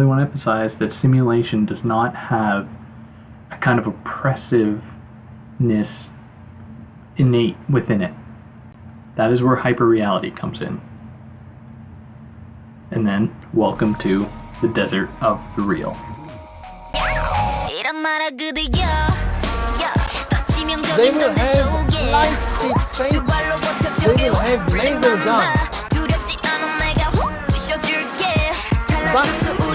I want to emphasize that simulation does not have a kind of oppressiveness innate within it. That is where hyperreality comes in. And then, welcome to the desert of the real. They will have light-speed spaceships. They will have laser guns. But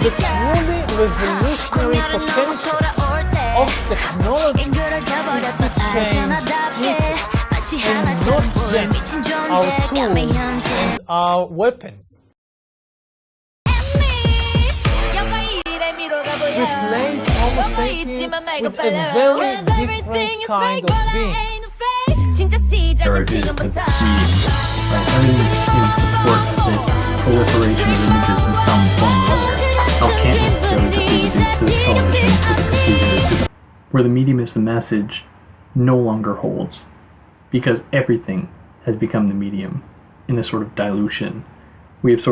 the truly revolutionary potential of technology is to change people, and not just our tools and our weapons. Replace Homo sapiens with a very different kind of being. There it is, the medium. Right? Everything in support of the proliferation of images in some form or other. How can't necessarily just be reduced to the television, to the computer, where the medium is the message no longer holds, because everything has become the medium in a sort of dilution. It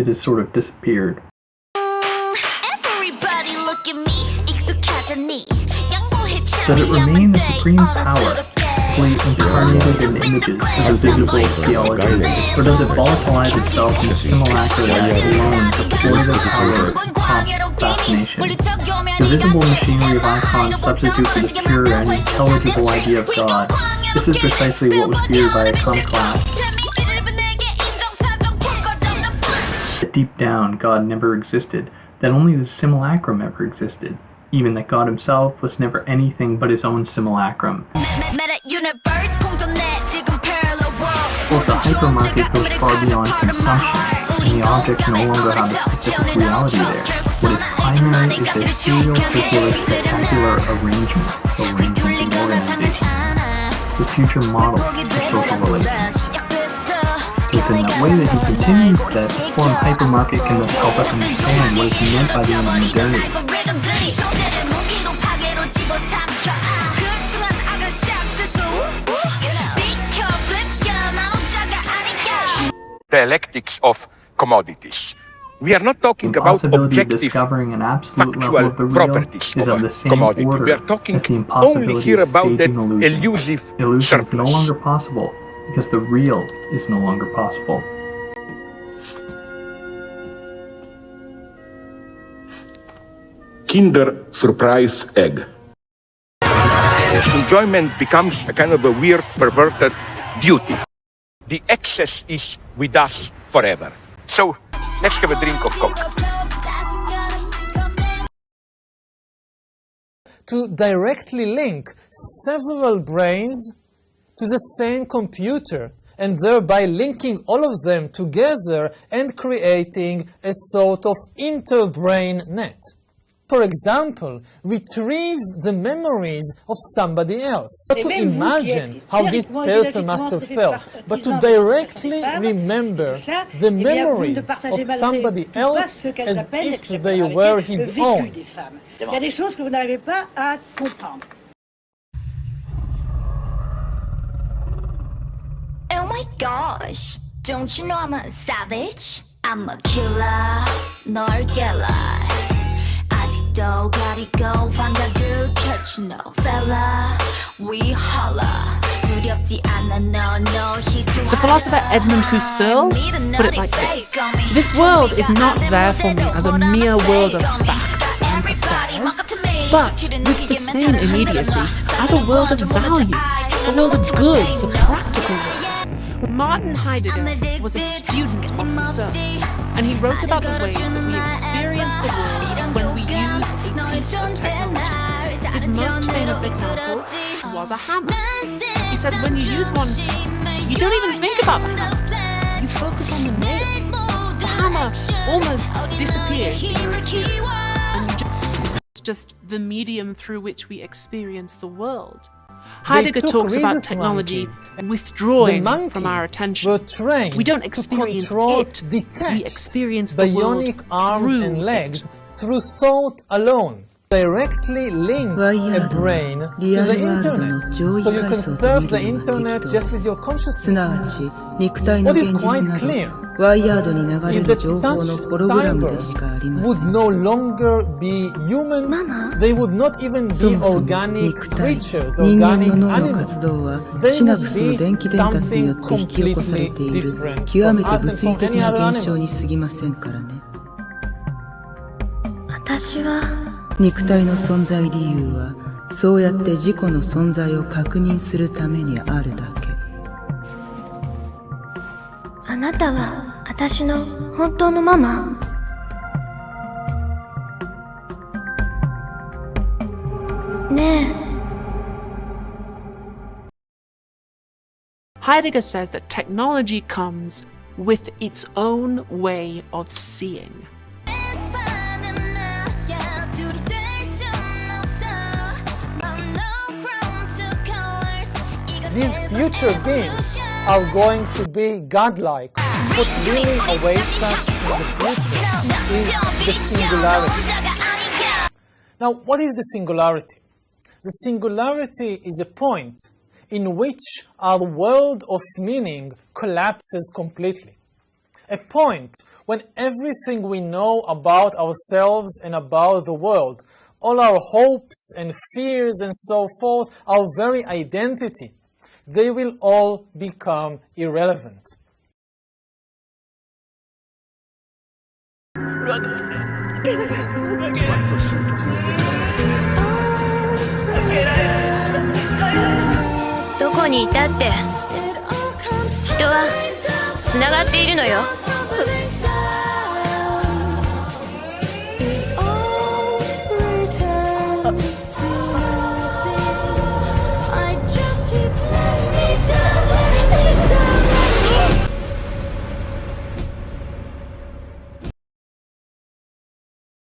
has sort of disappeared. Does it remain the supreme power, fully incarnated in images of a visible theology, or does it volatilize itself in a simulacra that alone deploys the power of constant fascination? The visible machinery of icons substitute for the pure and intelligible idea of God. This is precisely what was feared by iconoclasts. That deep down God never existed, that only the simulacrum ever existed. Even that God himself was never anything but his own simulacrum. Both the hypermarket goes far beyond consumption, and the objects no longer have a specific reality there. What is primary is their serial, circular, spectacular arrangement and organization. The future model of social relations. So it's in that way that he continues that the form hypermarket can help us understand what is meant by the end of modernity. Dialectics of commodities. We are not talking about objective, factual properties of a commodity. We are talking only here about that elusive surplus. Illusion is no longer possible because the real is no longer possible. Kinder Surprise Egg. Enjoyment becomes a kind of a weird, perverted duty. The excess is with us forever. So, let's have a drink of Coke. To directly link several brains to the same computer, and thereby linking all of them together and creating a sort of interbrain net. For example, retrieve the memories of somebody else. Not to imagine how this person must have felt, but to directly remember the memories of somebody else as if they were his own. Oh my gosh, don't you know I'm a savage? I'm a killer, 널 깨라. 아직도 가리고 환각을 펼쳐 no fella. We holla. 두렵지 않아 no The philosopher Edmund Husserl put it like this: this world is not there for me as a mere world of facts and affairs, but with the same immediacy as a world of values, a world of goods, a practical world. Martin Heidegger was a student of Husserl, and he wrote about the ways that we experience the world when we use a piece of technology. His most famous example was a hammer. He says when you use one, you don't even think about the hammer. You focus on the nail. The hammer almost disappears in your experience, and it's just the medium through which we experience the world. Heidegger talks about technology withdrawing from our attention. We don't experience it, we experience the world and legs through thought alone. Directly link a brain to the internet, so you can surf the internet just with your consciousness. What is quite clear is that such cybers would no longer be humans, they would not even be organic creatures, organic animals. They would be something completely different from us and from any other animal. 私は肉体の存在理由はそうやって自己の存在を確認するためにあるだけ。あなたは私の本当のママ？ねえ。Heidegger says that technology comes with its own way of seeing. These future beings are going to be godlike. What really awaits us in the future is the singularity. Now, what is the singularity? The singularity is a point in which our world of meaning collapses completely. A point when everything we know about ourselves and about the world, all our hopes and fears and so forth, our very identity, they will all become irrelevant. Where どこにいたって人はつながっているのよ。It all returns to